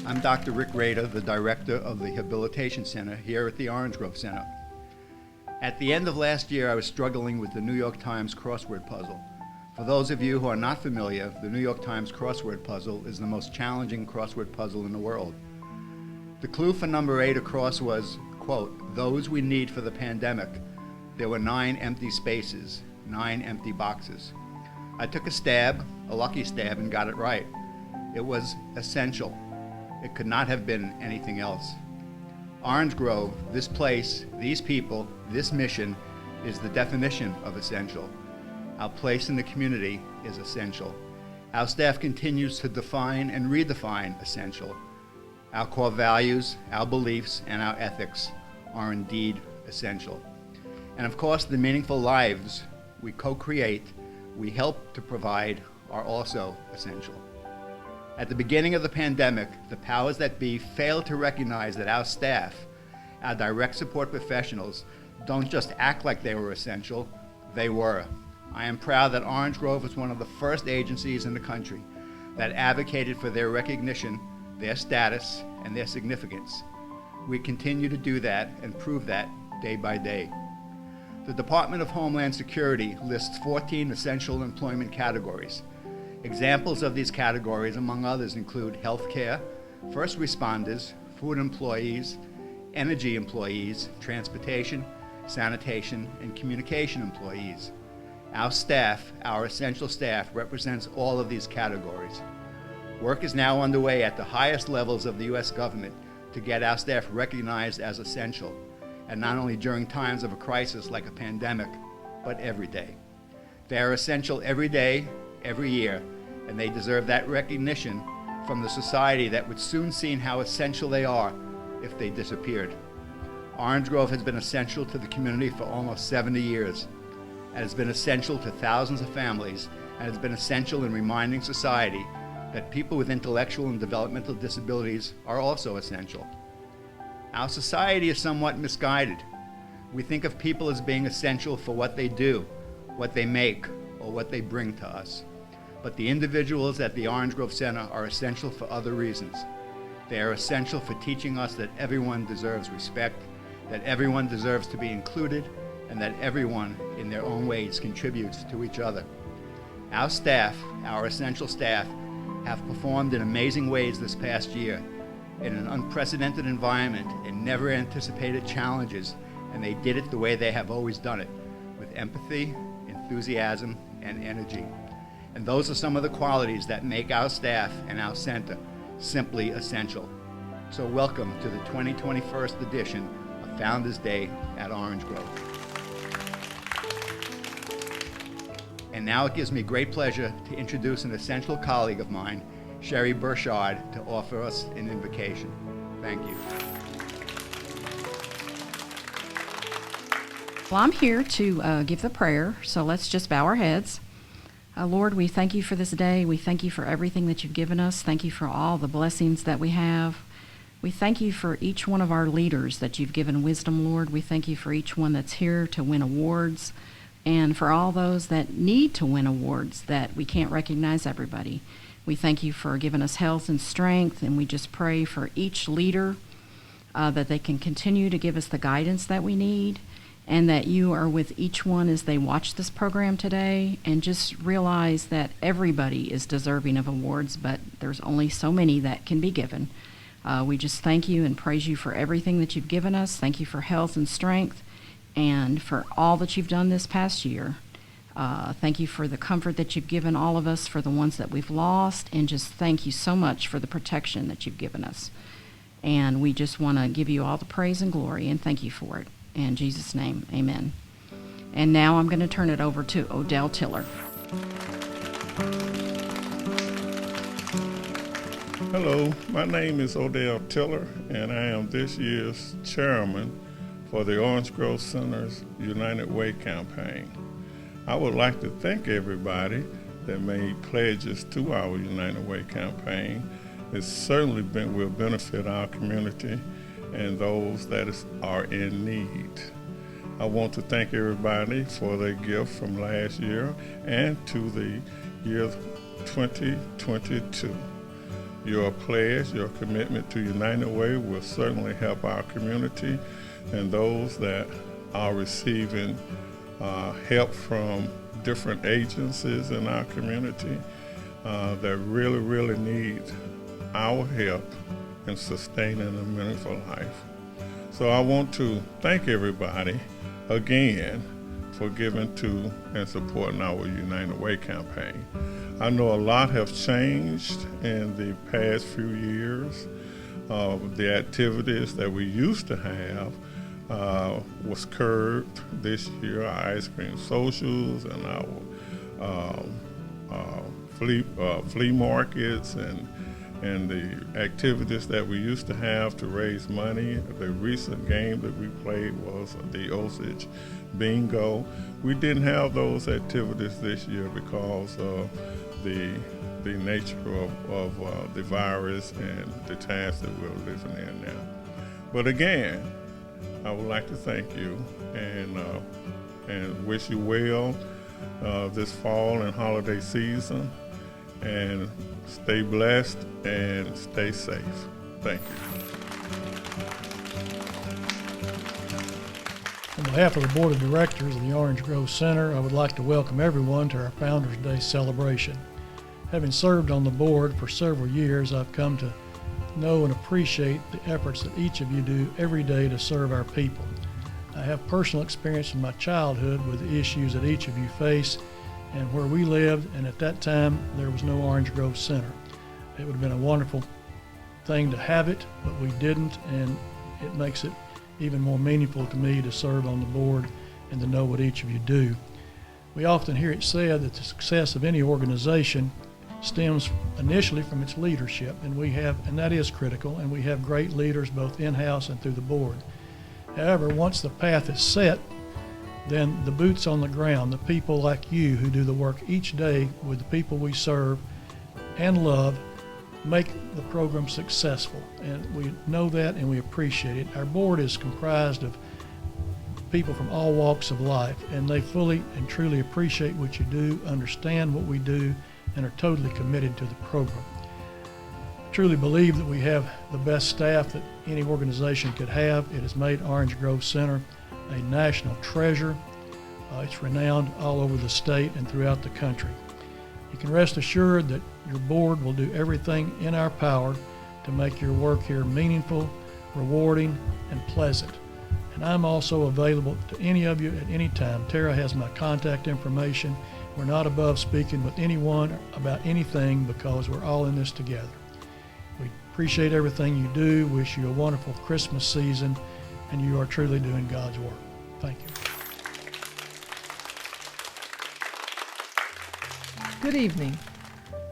I'm Dr. Rick Rader, the director of the Rehabilitation Center here at the Orange Grove Center. At the end of last year, I was struggling with the New York Times crossword puzzle. For those of you who are not familiar, the New York Times crossword puzzle is the most challenging crossword puzzle in the world. The clue for number 8 across was, quote, "Those we need for the pandemic." There were 9 empty spaces, 9 empty boxes. I took a stab, a lucky stab, and got it right. It was essential. It could not have been anything else. Orange Grove, this place, these people, this mission is the definition of essential. Our place in the community is essential. Our staff continues to define and redefine essential. Our core values, our beliefs, and our ethics are indeed essential. And of course, the meaningful lives we co-create, we help to provide, are also essential. At the beginning of the pandemic, the powers that be failed to recognize that our staff, our direct support professionals, don't just act like they were essential, they were. I am proud that Orange Grove was one of the first agencies in the country that advocated for their recognition, their status, and their significance. We continue to do that and prove that day by day. The Department of Homeland Security lists 14 essential employment categories. Examples of these categories, among others, include healthcare, first responders, food employees, energy employees, transportation, sanitation, and communication employees. Our staff, our essential staff, represents all of these categories. Work is now underway at the highest levels of the U.S. government to get our staff recognized as essential, and not only during times of a crisis like a pandemic, but every day. They are essential every day, every year, and they deserve that recognition from the society that would soon see how essential they are if they disappeared. Orange Grove has been essential to the community for almost 70 years. It has been essential to thousands of families, and has been essential in reminding society that people with intellectual and developmental disabilities are also essential. Our society is somewhat misguided. We think of people as being essential for what they do, what they make, or what they bring to us. But the individuals at the Orange Grove Center are essential for other reasons. They are essential for teaching us that everyone deserves respect, that everyone deserves to be included, and that everyone, in their own ways, contributes to each other. Our staff, our essential staff, have performed in amazing ways this past year in an unprecedented environment and never anticipated challenges, and they did it the way they have always done it, with empathy, enthusiasm, and energy. And those are some of the qualities that make our staff and our center simply essential. So welcome to the 2021 edition of Founders Day at Orange Grove. And now it gives me great pleasure to introduce an essential colleague of mine, Sherry Burchard, to offer us an invocation. Thank you. Well, I'm here to give the prayer, so let's just bow our heads. Lord, we thank you for this day. We thank you for everything that you've given us. Thank you for all the blessings that we have. We thank you for each one of our leaders that you've given wisdom, Lord. We thank you for each one that's here to win awards, and for all those that need to win awards that we can't recognize everybody. We thank you for giving us health and strength, and we just pray for each leader that they can continue to give us the guidance that we need, and that you are with each one as they watch this program today, and just realize that everybody is deserving of awards, but there's only so many that can be given. We just thank you and praise you for everything that you've given us. Thank you for health and strength, and for all that you've done this past year. Thank you for the comfort that you've given all of us, for the ones that we've lost, and just thank you so much for the protection that you've given us. And we just want to give you all the praise and glory, and thank you for it. In Jesus' name, amen. And now I'm going to turn it over to Odell Tiller. Hello, my name is Odell Tiller, and I am this year's chairman for the Orange Grove Center's United Way campaign. I would like to thank everybody that made pledges to our United Way campaign. It certainly will benefit our community and those that are in need. I want to thank everybody for their gift from last year and to the year 2022. Your pledge, your commitment to United Way will certainly help our community and those that are receiving help from different agencies in our community that really need our help in sustaining a meaningful life. So I want to thank everybody again for giving to and supporting our United Way campaign. I know a lot have changed in the past few years. The activities that we used to have was curbed this year. Our ice cream socials and our flea markets and the activities that we used to have to raise money. The recent game that we played was the Osage Bingo. We didn't have those activities this year because of the nature of the virus and the times that we're living in now. But again, I would like to thank you and wish you well this fall and holiday season, and stay blessed and stay safe. Thank you. On behalf of the Board of Directors of the Orange Grove Center, I would like to welcome everyone to our Founders Day celebration. Having served on the board for several years, I've come to know and appreciate the efforts that each of you do every day to serve our people. I have personal experience in my childhood with the issues that each of you face and where we lived, and at that time there was no Orange Grove Center. It would have been a wonderful thing to have it, but we didn't, and it makes it even more meaningful to me to serve on the board and to know what each of you do. We often hear it said that the success of any organization stems initially from its leadership, and that is critical, and we have great leaders both in-house and through the board. However, once the path is set, then the boots on the ground, the people like you who do the work each day with the people we serve and love, make the program successful. And we know that and we appreciate it. Our board is comprised of people from all walks of life, and they fully and truly appreciate what you do, understand what we do, and are totally committed to the program. I truly believe that we have the best staff that any organization could have. It has made Orange Grove Center a national treasure. It's renowned all over the state and throughout the country. You can rest assured that your board will do everything in our power to make your work here meaningful, rewarding, and pleasant. And I'm also available to any of you at any time. Tara has my contact information. We're not above speaking with anyone about anything because we're all in this together. We appreciate everything you do, wish you a wonderful Christmas season, and you are truly doing God's work. Thank you. Good evening.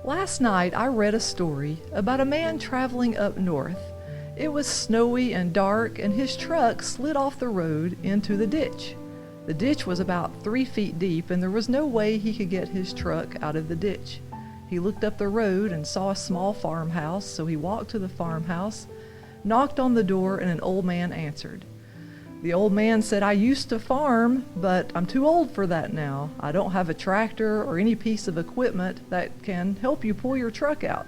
Last night I read a story about a man traveling up north. It was snowy and dark, and his truck slid off the road into the ditch. The ditch was about 3 feet deep, and there was no way he could get his truck out of the ditch. He looked up the road and saw a small farmhouse, so he walked to the farmhouse, knocked on the door, and an old man answered. The old man said, "I used to farm, but I'm too old for that now. I don't have a tractor or any piece of equipment that can help you pull your truck out."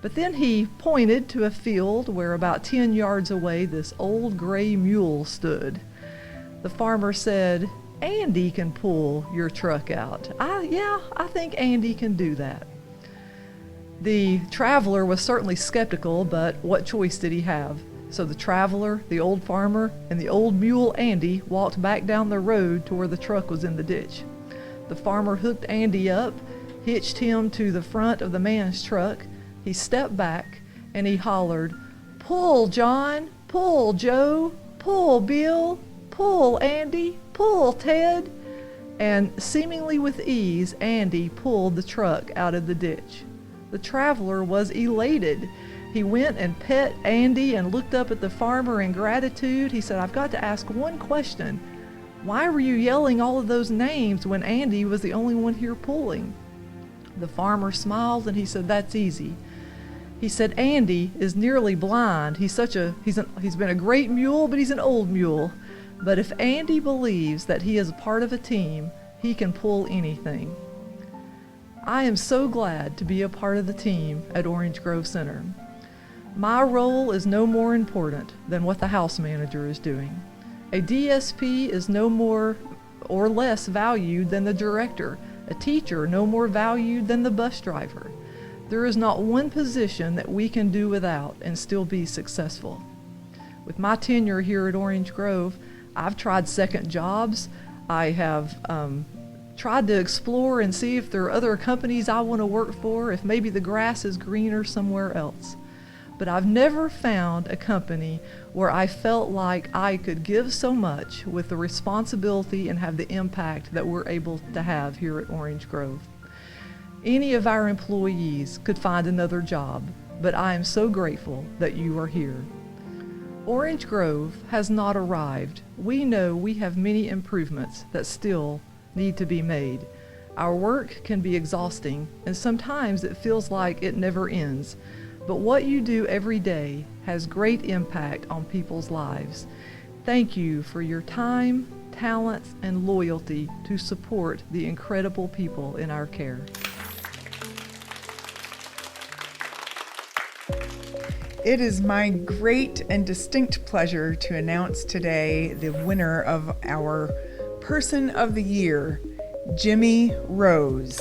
But then he pointed to a field where about 10 yards away this old gray mule stood. The farmer said, "Andy can pull your truck out. I think Andy can do that." The traveler was certainly skeptical, but what choice did he have? So the traveler, the old farmer, and the old mule Andy walked back down the road to where the truck was in the ditch. The farmer hooked Andy up, hitched him to the front of the man's truck. He stepped back and he hollered, "Pull, John, pull, Joe, pull, Bill, pull, Andy, pull, Ted." And seemingly with ease, Andy pulled the truck out of the ditch. The traveler was elated. He went and pet Andy and looked up at the farmer in gratitude. He said, "I've got to ask one question. Why were you yelling all of those names when Andy was the only one here pulling?" The farmer smiled and he said, "That's easy." He said, "Andy is nearly blind. He's been a great mule, but he's an old mule. But if Andy believes that he is a part of a team, he can pull anything." I am so glad to be a part of the team at Orange Grove Center. My role is no more important than what the house manager is doing. A DSP is no more or less valued than the director, a teacher no more valued than the bus driver. There is not one position that we can do without and still be successful. With my tenure here at Orange Grove, I've tried second jobs. I have tried to explore and see if there are other companies I want to work for, if maybe the grass is greener somewhere else. But I've never found a company where I felt like I could give so much with the responsibility and have the impact that we're able to have here at Orange Grove. Any of our employees could find another job, but I am so grateful that you are here. Orange Grove has not arrived. We know we have many improvements that still need to be made. Our work can be exhausting, and sometimes it feels like it never ends. But what you do every day has great impact on people's lives. Thank you for your time, talents, and loyalty to support the incredible people in our care. It is my great and distinct pleasure to announce today the winner of our Person of the Year, Jimmy Rose.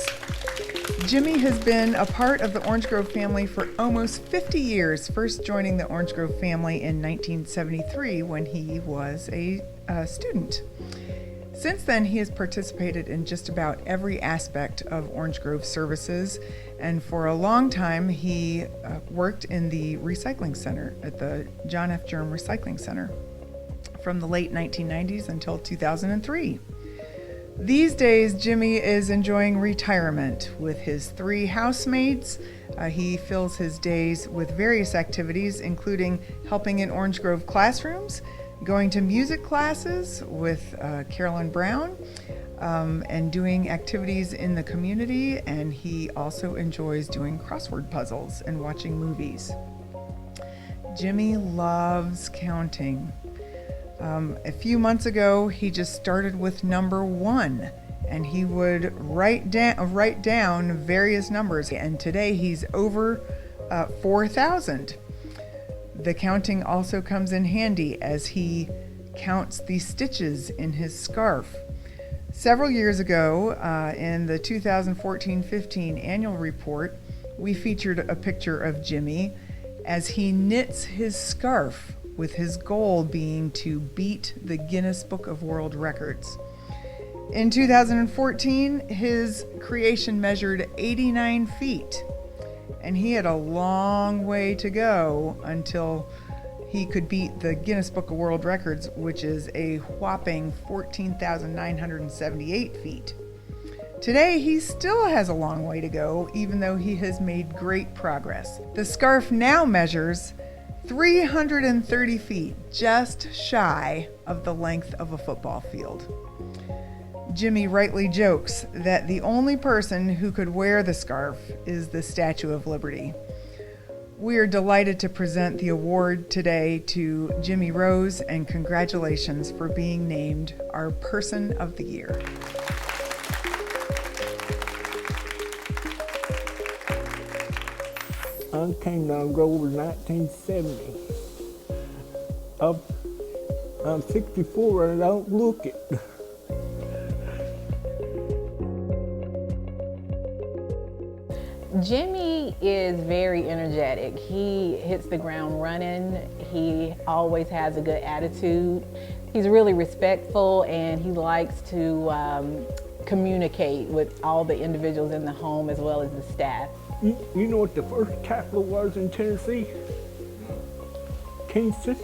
Jimmy has been a part of the Orange Grove family for almost 50 years, first joining the Orange Grove family in 1973 when he was a student. Since then, he has participated in just about every aspect of Orange Grove services, and for a long time he worked in the recycling center at the John F. Germ Recycling Center from the late 1990s until 2003. These days, Jimmy is enjoying retirement with his 3 housemates. He fills his days with various activities, including helping in Orange Grove classrooms, going to music classes with Carolyn Brown, and doing activities in the community, and he also enjoys doing crossword puzzles and watching movies. Jimmy loves counting. A few months ago, he just started with number 1, and he would write down various numbers, and today he's over 4,000. The counting also comes in handy as he counts the stitches in his scarf. Several years ago, in the 2014-15 annual report, we featured a picture of Jimmy as he knits his scarf, with his goal being to beat the Guinness Book of World Records. In 2014, his creation measured 89 feet, and he had a long way to go until he could beat the Guinness Book of World Records, which is a whopping 14,978 feet. Today, he still has a long way to go, even though he has made great progress. The scarf now measures 330 feet, just shy of the length of a football field. Jimmy rightly jokes that the only person who could wear the scarf is the Statue of Liberty. We are delighted to present the award today to Jimmy Rose, and congratulations for being named our Person of the Year. I came down Grove in 1970. I'm 64 and I don't look it. Jimmy is very energetic. He hits the ground running. He always has a good attitude. He's really respectful, and he likes to communicate with all the individuals in the home as well as the staff. You know what the first capital was in Tennessee? Kingston?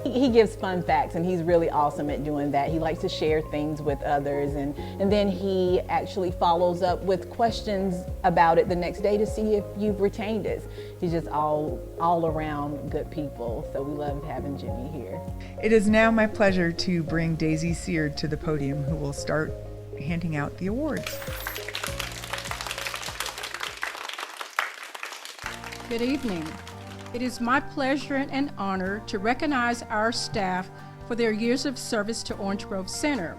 He gives fun facts, and he's really awesome at doing that. He likes to share things with others, and then he actually follows up with questions about it the next day to see if you've retained it. He's just all around good people, so we love having Jimmy here. It is now my pleasure to bring Daisy Seard to the podium, who will start handing out the awards. Good evening. It is my pleasure and honor to recognize our staff for their years of service to Orange Grove Center.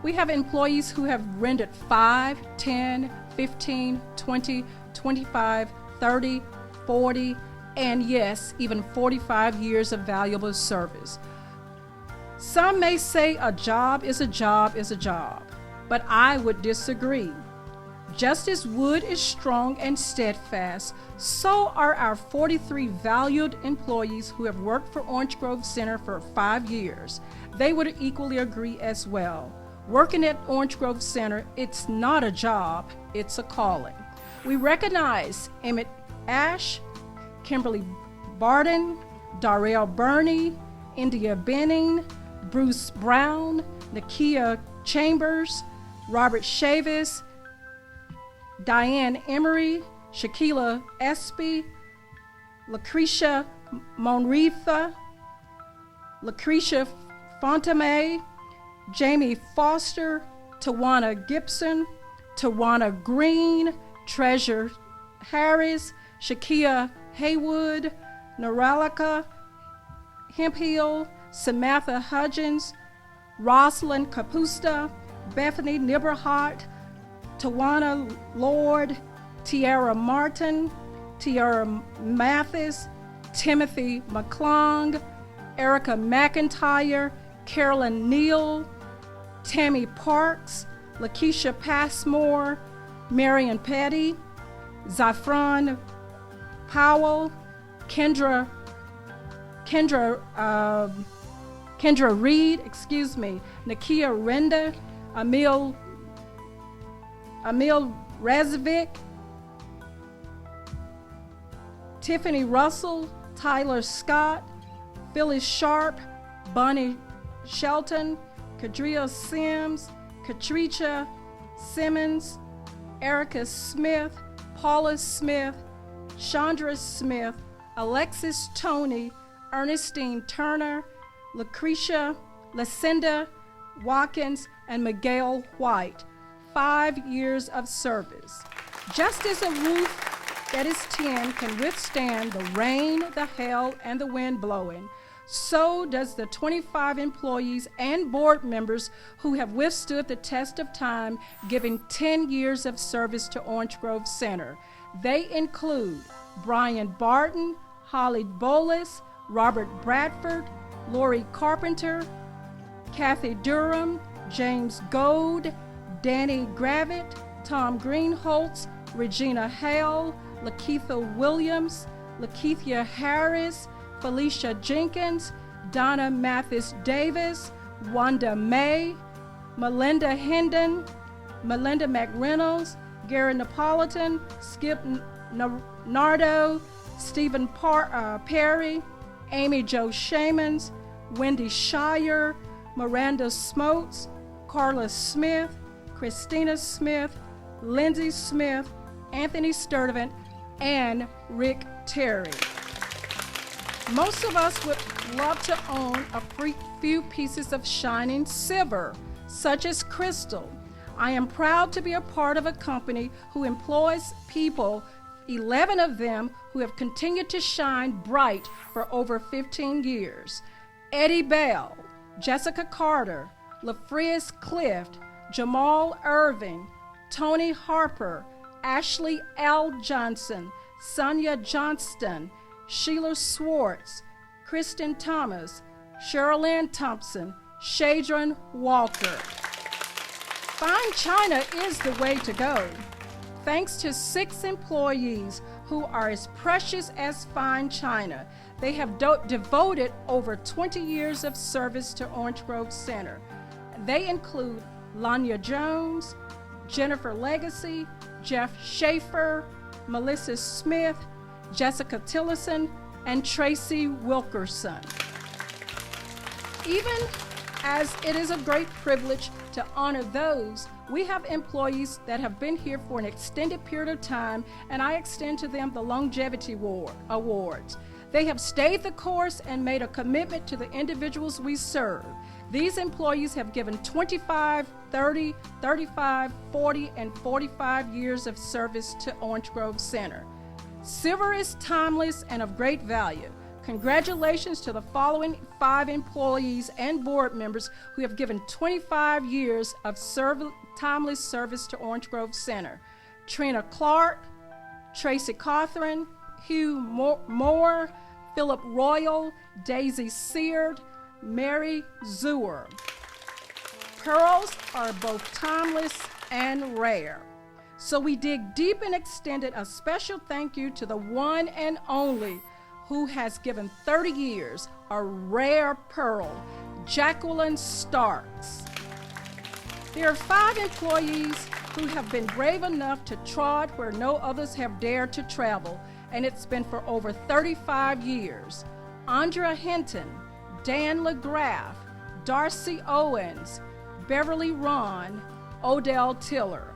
We have employees who have rendered 5, 10, 15, 20, 25, 30, 40, and yes, even 45 years of valuable service. Some may say a job is a job is a job, but I would disagree. Just as wood is strong and steadfast, so are our 43 valued employees who have worked for Orange Grove Center for 5 years. They would equally agree as well. Working at Orange Grove Center, it's not a job, it's a calling. We recognize Emmett Ash, Kimberly Barden, Darrell Burney, India Benning, Bruce Brown, Nakia Chambers, Robert Chavis, Diane Emery, Shaquila Espy, Lucretia Monretha, Lucretia Fontame, Jamie Foster, Tawana Gibson, Tawana Green, Treasure Harris, Shakia Haywood, Noralika Hemphill, Samantha Hudgens, Rosalind Capusta, Bethany Niberhart, Tawana Lord, Tiara Martin, Tiara Mathis, Timothy McClung, Erica McIntyre, Carolyn Neal, Tammy Parks, Lakeisha Passmore, Marion Petty, Zafran Powell, Kendra Reed, Nakia Renda, Emil Razovic, Tiffany Russell, Tyler Scott, Phyllis Sharp, Bonnie Shelton, Kadria Sims, Katricia Simmons, Erica Smith, Paula Smith, Chandra Smith, Alexis Toney, Ernestine Turner, Lucretia, Lucinda Watkins, and Miguel White. 5 years of service. Just as a roof that is tin can withstand the rain, the hail, and the wind blowing, so does the 25 employees and board members who have withstood the test of time, giving 10 years of service to Orange Grove Center. They include Brian Barton, Holly Bolus, Robert Bradford, Lori Carpenter, Kathy Durham, James Gold, Danny Gravitt, Tom Greenholtz, Regina Hale, Lakeitha Williams, Lakeithia Harris, Felicia Jenkins, Donna Mathis Davis, Wanda May, Melinda Hendon, Melinda McReynolds, Gary Napolitan, Skip Nardo, Stephen Perry, Amy Jo Shamans, Wendy Shire, Miranda Smotes, Carla Smith, Christina Smith, Lindsay Smith, Anthony Sturdivant, and Rick Terry. Most of us would love to own a few pieces of shining silver, such as crystal. I am proud to be a part of a company who employs people, 11 of them who have continued to shine bright for over 15 years. Eddie Bell, Jessica Carter, LaFriz Clift, Jamal Irving, Tony Harper, Ashley L. Johnson, Sonia Johnston, Sheila Swartz, Kristen Thomas, Sherilyn Thompson, Shadron Walker. Fine china is the way to go. Thanks to 6 employees who are as precious as fine china, they have devoted over 20 years of service to Orange Grove Center. They include Lanya Jones, Jennifer Legacy, Jeff Schaefer, Melissa Smith, Jessica Tillison, and Tracy Wilkerson. Even as it is a great privilege to honor those, we have employees that have been here for an extended period of time, and I extend to them the Longevity Awards. They have stayed the course and made a commitment to the individuals we serve. These employees have given 25, 30, 35, 40, and 45 years of service to Orange Grove Center. Silver is timeless and of great value. Congratulations to the following 5 employees and board members who have given 25 years of timeless service to Orange Grove Center. Trina Clark, Tracy Cawthron, Hugh Moore, Philip Royal, Daisy Seard, Mary Zeuer. Pearls are both timeless and rare. So we dig deep and extended a special thank you to the one and only who has given 30 years a rare pearl, Jacqueline Starks. There are 5 employees who have been brave enough to trod where no others have dared to travel, and it's been for over 35 years. Andrea Hinton, Dan LeGraff, Darcy Owens, Beverly Ron, Odell Tiller.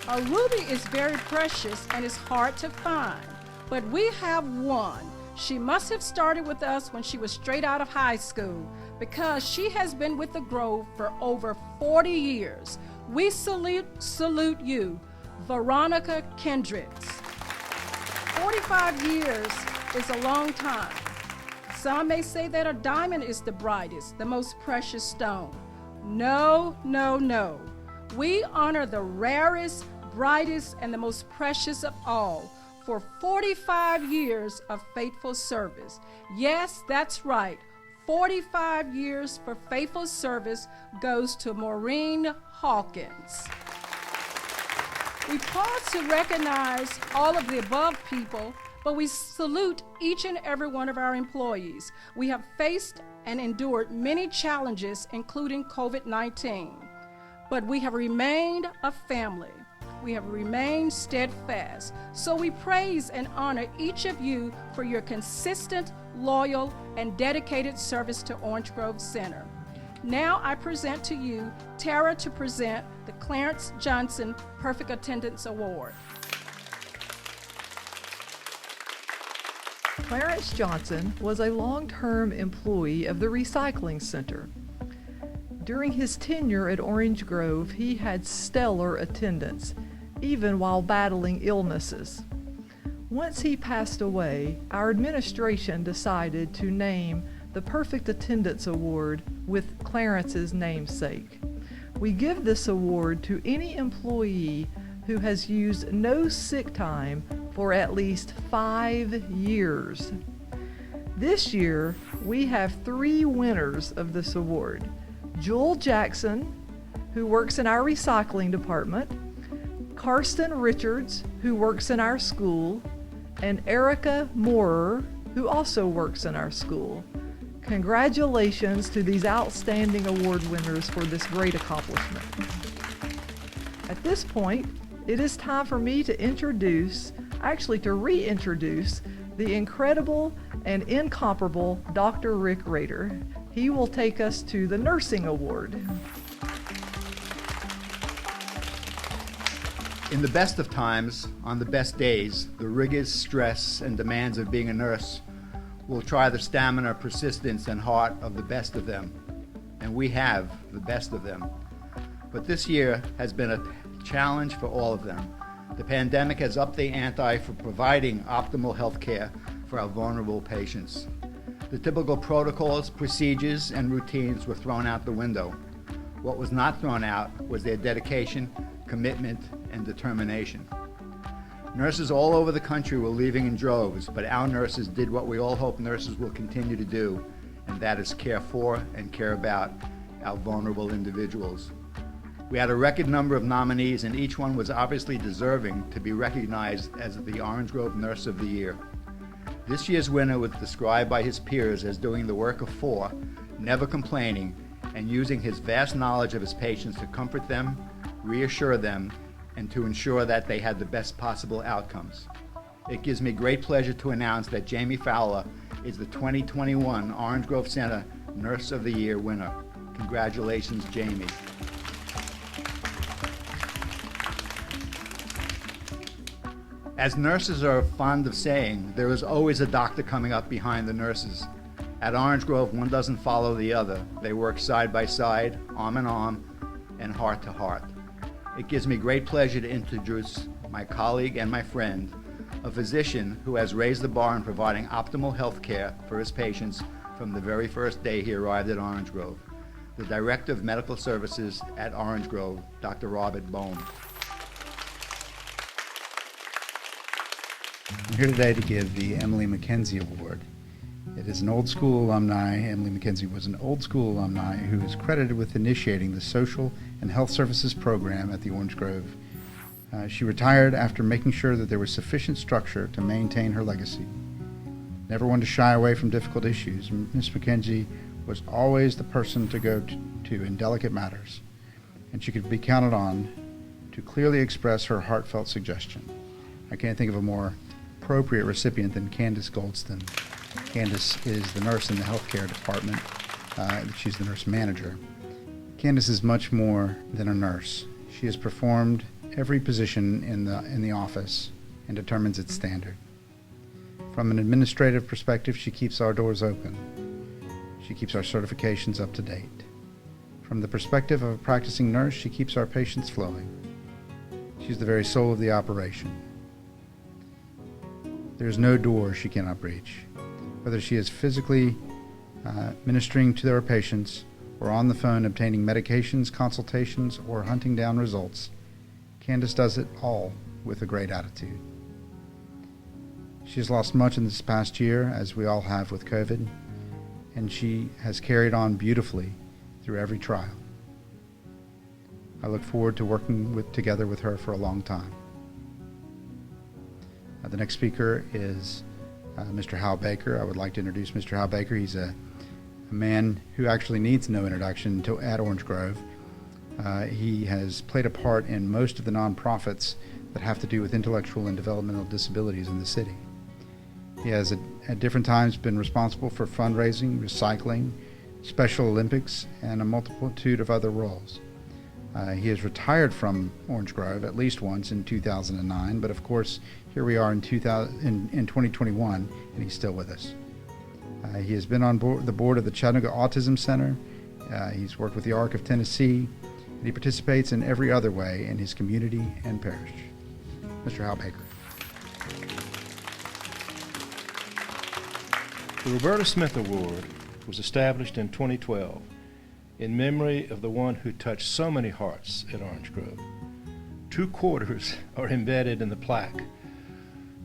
A ruby is very precious and is hard to find, but we have one. She must have started with us when she was straight out of high school, because she has been with the Grove for over 40 years. We salute you, Veronica Kendricks. 45 years is a long time. Some may say that a diamond is the brightest, the most precious stone. No, no, no. We honor the rarest, brightest, and the most precious of all for 45 years of faithful service. Yes, that's right. 45 years for faithful service goes to Maureen Hawkins. We pause to recognize all of the above people, but we salute each and every one of our employees. We have faced and endured many challenges, including COVID-19, but we have remained a family. We have remained steadfast. So we praise and honor each of you for your consistent, loyal, and dedicated service to Orange Grove Center. Now I present to you Tara to present the Clarence Johnson Perfect Attendance Award. Clarence Johnson was a long-term employee of the recycling center. During his tenure at Orange Grove, he had stellar attendance, even while battling illnesses. Once he passed away, our administration decided to name the Perfect Attendance Award with Clarence's namesake. We give this award to any employee who has used no sick time for at least 5 years. This year, we have 3 winners of this award. Jewel Jackson, who works in our recycling department, Karsten Richards, who works in our school, and Erica Moorer, who also works in our school. Congratulations to these outstanding award winners for this great accomplishment. At this point, it is time for me to reintroduce the incredible and incomparable Dr. Rick Rader. He will take us to the Nursing Award. In the best of times, on the best days, the rigors, stress, and demands of being a nurse will try the stamina, persistence, and heart of the best of them. And we have the best of them. But this year has been a challenge for all of them. The pandemic has upped the ante for providing optimal health care for our vulnerable patients. The typical protocols, procedures, and routines were thrown out the window. What was not thrown out was their dedication, commitment, and determination. Nurses all over the country were leaving in droves, but our nurses did what we all hope nurses will continue to do, and that is care for and care about our vulnerable individuals. We had a record number of nominees, and each one was obviously deserving to be recognized as the Orange Grove Nurse of the Year. This year's winner was described by his peers as doing the work of 4, never complaining, and using his vast knowledge of his patients to comfort them, reassure them, and to ensure that they had the best possible outcomes. It gives me great pleasure to announce that Jamie Fowler is the 2021 Orange Grove Center Nurse of the Year winner. Congratulations, Jamie. As nurses are fond of saying, there is always a doctor coming up behind the nurses. At Orange Grove, one doesn't follow the other. They work side by side, arm in arm, and heart to heart. It gives me great pleasure to introduce my colleague and my friend, a physician who has raised the bar in providing optimal health care for his patients from the very first day he arrived at Orange Grove, the Director of Medical Services at Orange Grove, Dr. Robert Bohm. I'm here today to give the Emily McKenzie Award. It is an old school alumni. Emily McKenzie was an old school alumni who is credited with initiating the social and health services program at the Orange Grove. She retired after making sure that there was sufficient structure to maintain her legacy. Never one to shy away from difficult issues, Ms. McKenzie was always the person to go to in delicate matters, and she could be counted on to clearly express her heartfelt suggestion. I can't think of a more appropriate recipient than Candace Goldston. Candace is the nurse in the healthcare department. She's the nurse manager. Candace is much more than a nurse. She has performed every position in the office and determines its standard. From an administrative perspective, she keeps our doors open. She keeps our certifications up to date. From the perspective of a practicing nurse, she keeps our patients flowing. She's the very soul of the operation. There's no door she cannot breach. Whether she is physically ministering to our patients or on the phone obtaining medications, consultations, or hunting down results, Candace does it all with a great attitude. She has lost much in this past year, as we all have with COVID, and she has carried on beautifully through every trial. I look forward to working together with her for a long time. The next speaker is Mr. Hal Baker. I would like to introduce Mr. Hal Baker. He's a man who actually needs no introduction at Orange Grove. He has played a part in most of the nonprofits that have to do with intellectual and developmental disabilities in the city. He has at different times been responsible for fundraising, recycling, Special Olympics, and a multitude of other roles. He has retired from Orange Grove at least once in 2009, but of course here we are in 2021 and he's still with us. He has been on the board of the Chattanooga Autism Center. He's worked with the ARC of Tennessee, and he participates in every other way in his community and parish. Mr. Hal Baker. The Roberta Smith Award was established in 2012 in memory of the one who touched so many hearts at Orange Grove. 2 quarters are embedded in the plaque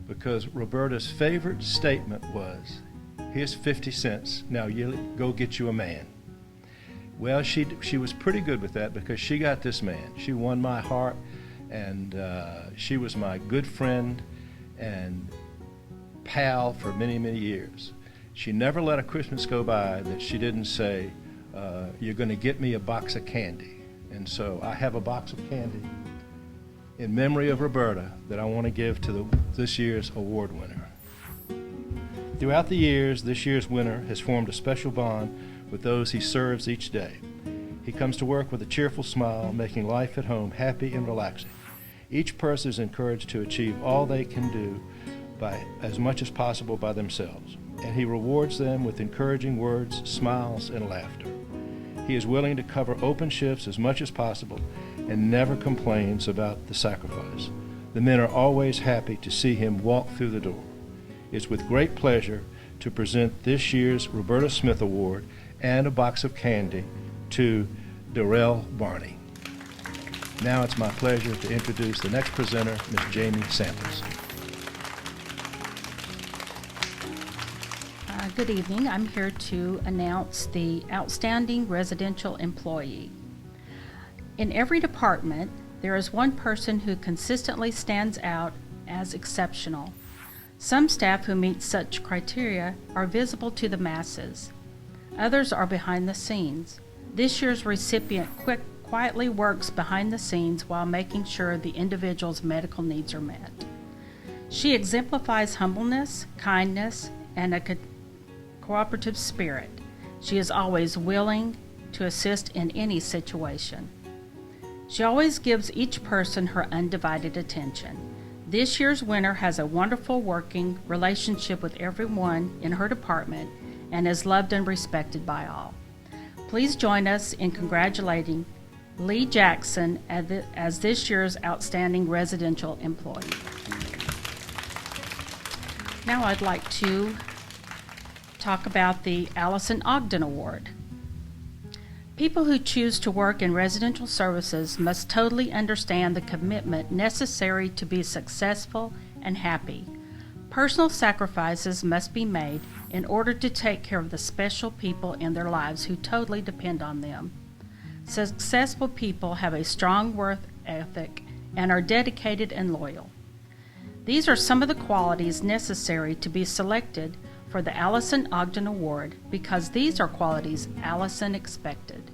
because Roberta's favorite statement was, "Here's 50 cents, now you go get you a man." Well, she was pretty good with that because she got this man. She won my heart, and she was my good friend and pal for many, many years. She never let a Christmas go by that she didn't say, "You're going to get me a box of candy." And so I have a box of candy in memory of Roberta that I want to give to this year's award winner. Throughout the years, this year's winner has formed a special bond with those he serves each day. He comes to work with a cheerful smile, making life at home happy and relaxing. Each person is encouraged to achieve all they can do by as much as possible by themselves, and he rewards them with encouraging words, smiles, and laughter. He is willing to cover open shifts as much as possible and never complains about the sacrifice. The men are always happy to see him walk through the door. It's with great pleasure to present this year's Roberta Smith Award and a box of candy to Darrell Barney. Now it's my pleasure to introduce the next presenter, Ms. Jamie Samples. Good evening. I'm here to announce the Outstanding Residential Employee. In every department, there is one person who consistently stands out as exceptional. Some staff who meet such criteria are visible to the masses. Others are behind the scenes. This year's recipient quietly works behind the scenes while making sure the individual's medical needs are met. She exemplifies humbleness, kindness, and a cooperative spirit. She is always willing to assist in any situation. She always gives each person her undivided attention. This year's winner has a wonderful working relationship with everyone in her department and is loved and respected by all. Please join us in congratulating Lee Jackson as this year's Outstanding Residential Employee. Now I'd like to talk about the Allison Ogden Award. People who choose to work in residential services must totally understand the commitment necessary to be successful and happy. Personal sacrifices must be made in order to take care of the special people in their lives who totally depend on them. Successful people have a strong work ethic and are dedicated and loyal. These are some of the qualities necessary to be selected for the Allison Ogden Award because these are qualities Allison expected.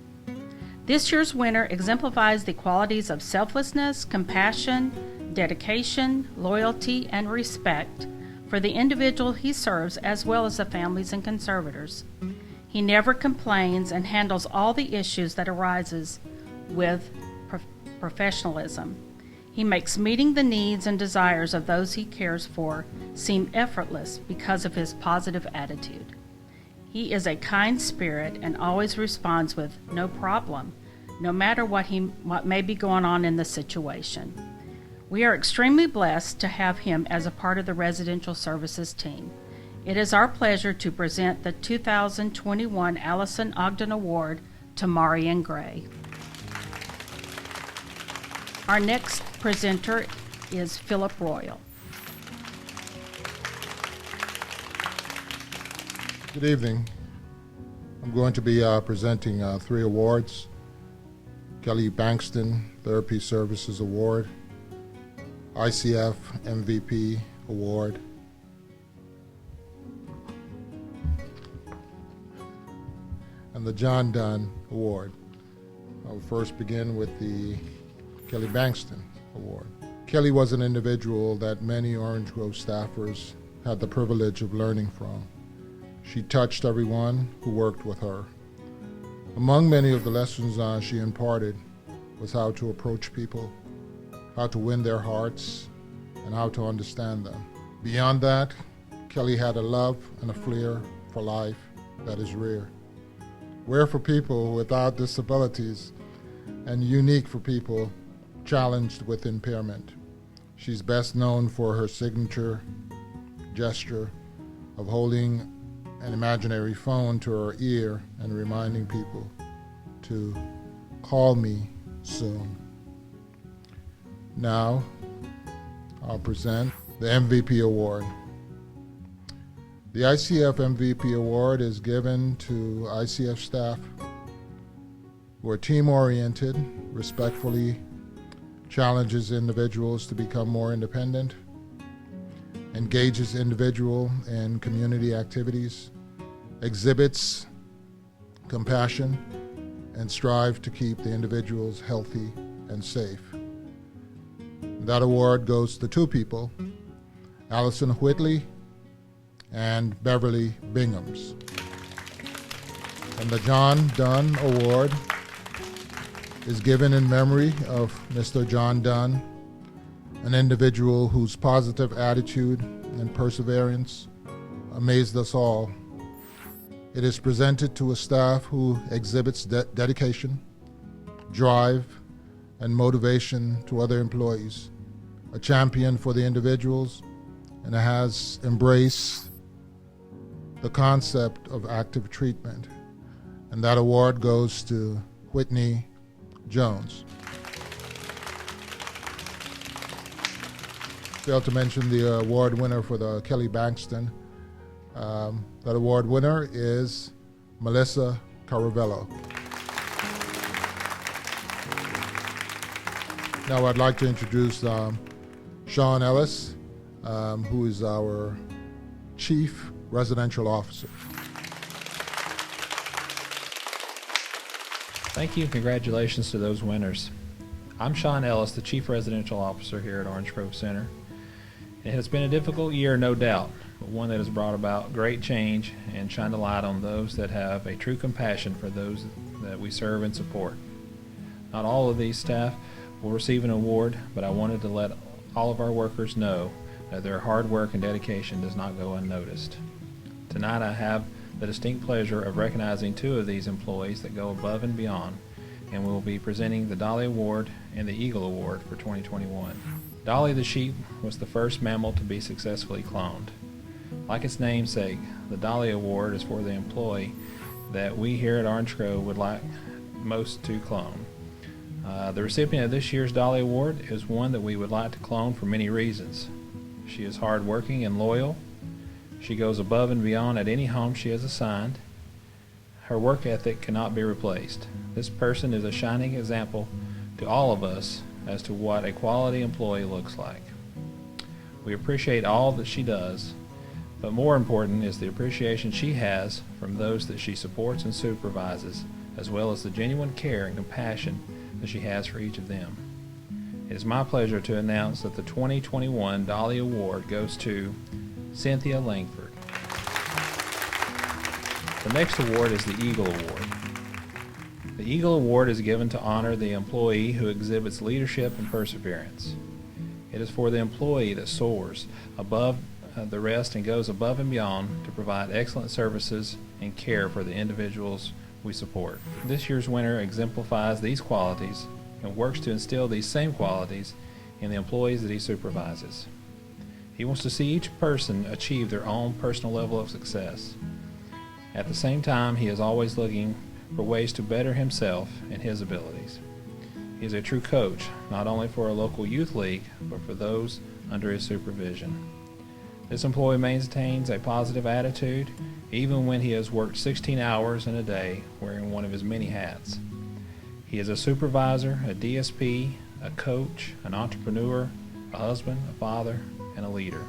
This year's winner exemplifies the qualities of selflessness, compassion, dedication, loyalty, and respect for the individual he serves as well as the families and conservators. He never complains and handles all the issues that arises with professionalism. He makes meeting the needs and desires of those he cares for seem effortless because of his positive attitude. He is a kind spirit and always responds with no problem, no matter what may be going on in the situation. We are extremely blessed to have him as a part of the residential services team. It is our pleasure to present the 2021 Allison Ogden Award to Marion Gray. Our next presenter is Philip Royal. Good evening. I'm going to be presenting 3 awards. Kelly Bankston Therapy Services Award, ICF MVP Award, and the John Dunn Award. I'll first begin with the Kelly Bankston Award. Kelly was an individual that many Orange Grove staffers had the privilege of learning from. She touched everyone who worked with her. Among many of the lessons she imparted was how to approach people, how to win their hearts, and how to understand them. Beyond that, Kelly had a love and a flair for life that is rare. Rare for people without disabilities and unique for people challenged with impairment. She's best known for her signature gesture of holding an imaginary phone to her ear and reminding people to call me soon. Now, I'll present the MVP Award. The ICF MVP Award is given to ICF staff who are team-oriented, respectfully challenges individuals to become more independent, engages individual in community activities, exhibits compassion, and strive to keep the individuals healthy and safe. That award goes to 2 people, Allison Whitley and Beverly Binghams. And the John Dunn Award is given in memory of Mr. John Dunn, an individual whose positive attitude and perseverance amazed us all. It is presented to a staff who exhibits dedication, drive, and motivation to other employees, a champion for the individuals, and has embraced the concept of active treatment. And that award goes to Whitney Jones. Failed to mention the award winner for the Kelly Bankston. That award winner is Melissa Caravello. Now I'd like to introduce Sean Ellis, who is our Chief Residential Officer. Thank you and congratulations to those winners. I'm Sean Ellis, the Chief Residential Officer here at Orange Grove Center. It has been a difficult year, no doubt, but one that has brought about great change and shined a light on those that have a true compassion for those that we serve and support. Not all of these staff will receive an award, but I wanted to let all of our workers know that their hard work and dedication does not go unnoticed. Tonight I have the distinct pleasure of recognizing 2 of these employees that go above and beyond, and we will be presenting the Dolly Award and the Eagle Award for 2021. Dolly the sheep was the first mammal to be successfully cloned. Like its namesake, the Dolly Award is for the employee that we here at Orange Grove would like most to clone. The recipient of this year's Dolly Award is one that we would like to clone for many reasons. She is hardworking and loyal. She goes above and beyond at any home she is assigned. Her work ethic cannot be replaced. This person is a shining example to all of us as to what a quality employee looks like. We appreciate all that she does, but more important is the appreciation she has from those that she supports and supervises, as well as the genuine care and compassion that she has for each of them. It is my pleasure to announce that the 2021 Dolly Award goes to Cynthia Langford. The next award is the Eagle Award. The Eagle Award is given to honor the employee who exhibits leadership and perseverance. It is for the employee that soars above the rest and goes above and beyond to provide excellent services and care for the individuals we support. This year's winner exemplifies these qualities and works to instill these same qualities in the employees that he supervises. He wants to see each person achieve their own personal level of success. At the same time, he is always looking for ways to better himself and his abilities. He is a true coach, not only for a local youth league, but for those under his supervision. This employee maintains a positive attitude, even when he has worked 16 hours in a day wearing one of his many hats. He is a supervisor, a DSP, a coach, an entrepreneur, a husband, a father, and a leader.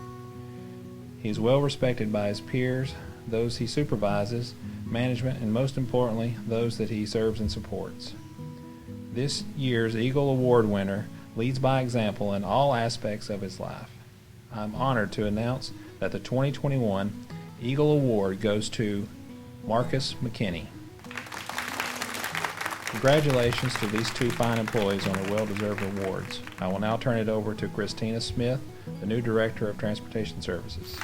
He is well respected by his peers, those he supervises, management, and most importantly, those that he serves and supports. This year's Eagle Award winner leads by example in all aspects of his life. I'm honored to announce that the 2021 Eagle Award goes to Marcus McKinney. Congratulations to these two fine employees on their well-deserved awards. I will now turn it over to Christina Smith, the new Director of Transportation Services.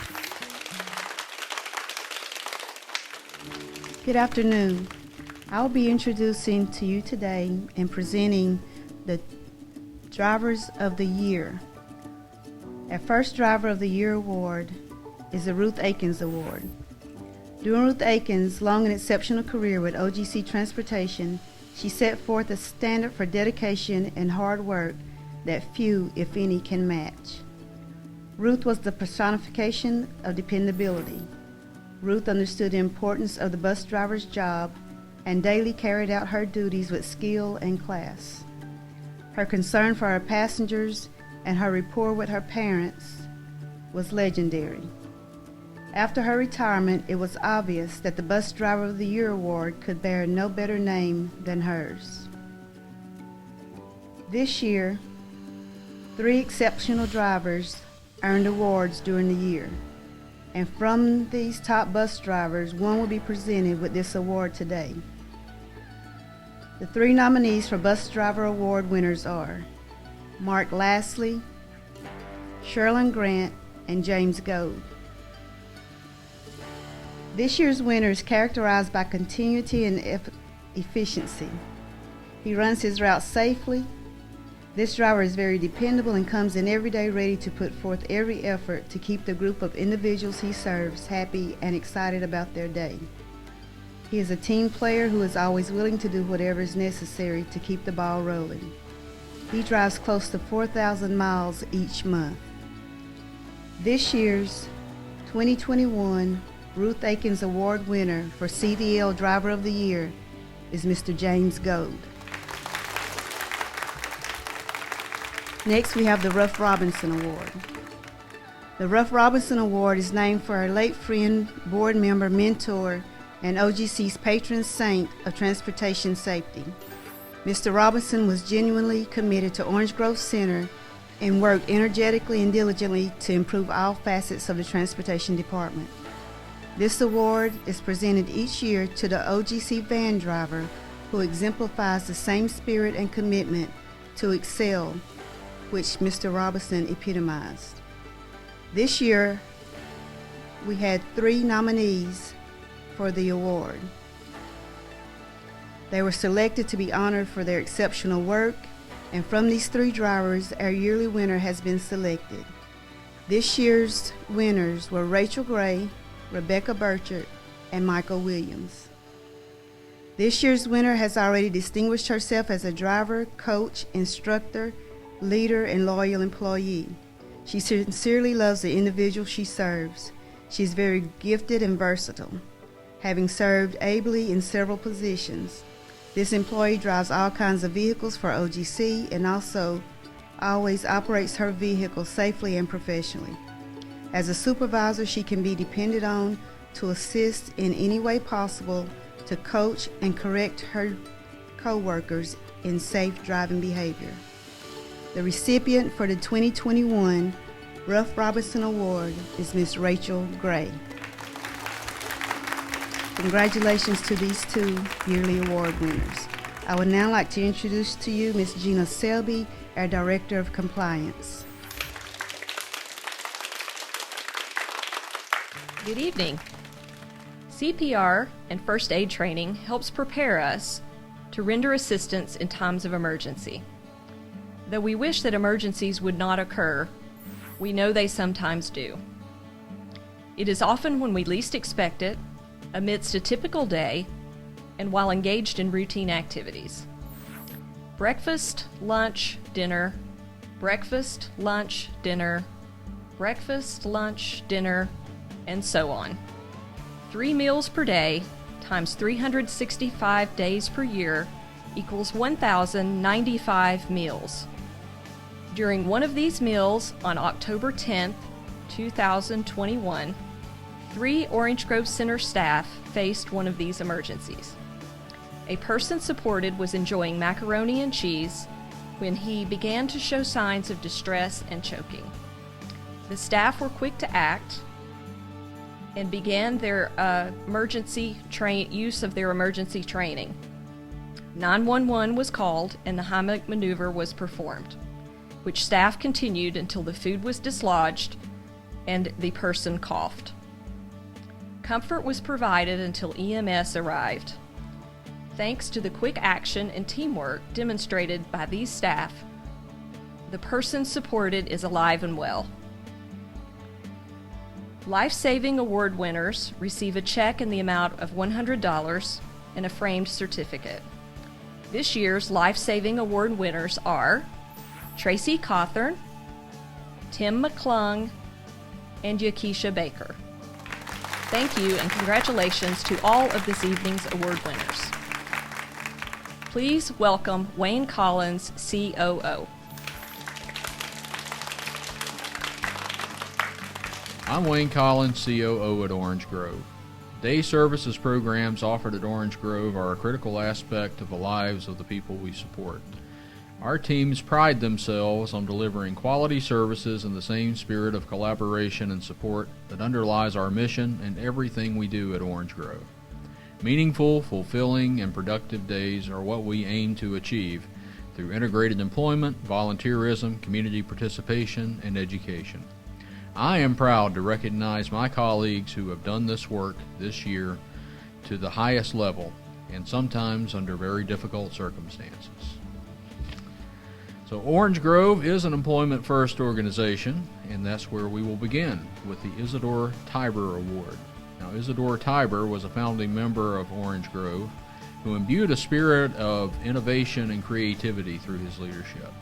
Good afternoon. I'll be introducing to you today and presenting the Drivers of the Year. Our first Driver of the Year award is the Ruth Akins Award. During Ruth Akins' long and exceptional career with OGC Transportation, she set forth a standard for dedication and hard work that few, if any, can match. Ruth was the personification of dependability. Ruth understood the importance of the bus driver's job and daily carried out her duties with skill and class. Her concern for her passengers and her rapport with her parents was legendary. After her retirement, it was obvious that the Bus Driver of the Year award could bear no better name than hers. This year, 3 exceptional drivers earned awards during the year. And from these top bus drivers, one will be presented with this award today. The 3 nominees for Bus Driver Award winners are Mark Lastly, Sherlyn Grant, and James Gold. This year's winner is characterized by continuity and efficiency. He runs his route safely. This driver is very dependable and comes in every day ready to put forth every effort to keep the group of individuals he serves happy and excited about their day. He is a team player who is always willing to do whatever is necessary to keep the ball rolling. He drives close to 4,000 miles each month. This year's 2021 Ruth Akins Award winner for CDL Driver of the Year is Mr. James Gold. Next, we have the Ruff Robinson Award. The Ruff Robinson Award is named for our late friend, board member, mentor, and OGC's patron saint of transportation safety. Mr. Robinson was genuinely committed to Orange Grove Center and worked energetically and diligently to improve all facets of the transportation department. This award is presented each year to the OGC van driver who exemplifies the same spirit and commitment to excel which Mr. Robinson epitomized. This year, we had 3 nominees for the award. They were selected to be honored for their exceptional work, and from these 3 drivers, our yearly winner has been selected. This year's winners were Rachel Gray, Rebecca Burchard, and Michael Williams. This year's winner has already distinguished herself as a driver, coach, instructor, leader, and loyal employee. She sincerely loves the individual she serves. She is very gifted and versatile, having served ably in several positions. This employee drives all kinds of vehicles for OGC and also always operates her vehicle safely and professionally. As a supervisor, she can be depended on to assist in any way possible to coach and correct her co-workers in safe driving behavior. The recipient for the 2021 Ruff Robinson Award is Miss Rachel Gray. Congratulations to these two yearly award winners. I would now like to introduce to you Miss Gina Selby, our Director of Compliance. Good evening. CPR and first aid training helps prepare us to render assistance in times of emergency. Though we wish that emergencies would not occur, we know they sometimes do. It is often when we least expect it, amidst a typical day, and while engaged in routine activities. Breakfast, lunch, dinner, breakfast, lunch, dinner, breakfast, lunch, dinner, and so on. 3 meals per day times 365 days per year equals 1,095 meals. During one of these meals on October 10th, 2021, 3 Orange Grove Center staff faced one of these emergencies. A person supported was enjoying macaroni and cheese when he began to show signs of distress and choking. The staff were quick to act and began their use of their emergency training. 911 was called and the Heimlich maneuver was performed, which staff continued until the food was dislodged and the person coughed. Comfort was provided until EMS arrived. Thanks to the quick action and teamwork demonstrated by these staff, the person supported is alive and well. Life-Saving Award winners receive a check in the amount of $100 and a framed certificate. This year's Life-Saving Award winners are Tracy Cawthorn, Tim McClung, and Yakisha Baker. Thank you and congratulations to all of this evening's award winners. Please welcome Wayne Collins, COO. I'm Wayne Collins, COO at Orange Grove. Day services programs offered at Orange Grove are a critical aspect of the lives of the people we support. Our teams pride themselves on delivering quality services in the same spirit of collaboration and support that underlies our mission and everything we do at Orange Grove. Meaningful, fulfilling, and productive days are what we aim to achieve through integrated employment, volunteerism, community participation, and education. I am proud to recognize my colleagues who have done this work this year to the highest level and sometimes under very difficult circumstances. So Orange Grove is an employment first organization, and that's where we will begin with the Isidore Tiber Award. Now, Isidore Tiber was a founding member of Orange Grove who imbued a spirit of innovation and creativity through his leadership.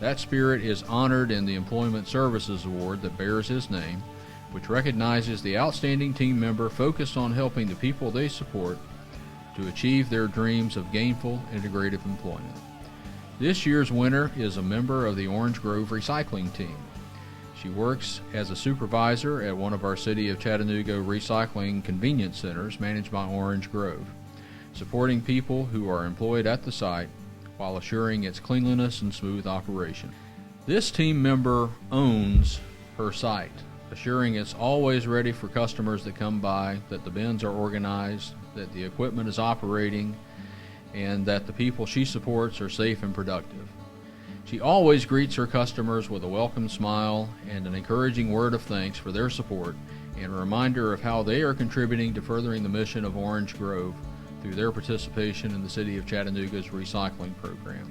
That spirit is honored in the Employment Services Award that bears his name, which recognizes the outstanding team member focused on helping the people they support to achieve their dreams of gainful, integrative employment. This year's winner is a member of the Orange Grove recycling team. She works as a supervisor at one of our City of Chattanooga recycling convenience centers managed by Orange Grove, supporting people who are employed at the site while assuring its cleanliness and smooth operation. This team member owns her site, assuring it's always ready for customers that come by, that the bins are organized, that the equipment is operating, and that the people she supports are safe and productive. She always greets her customers with a welcome smile and an encouraging word of thanks for their support and a reminder of how they are contributing to furthering the mission of Orange Grove through their participation in the City of Chattanooga's recycling program.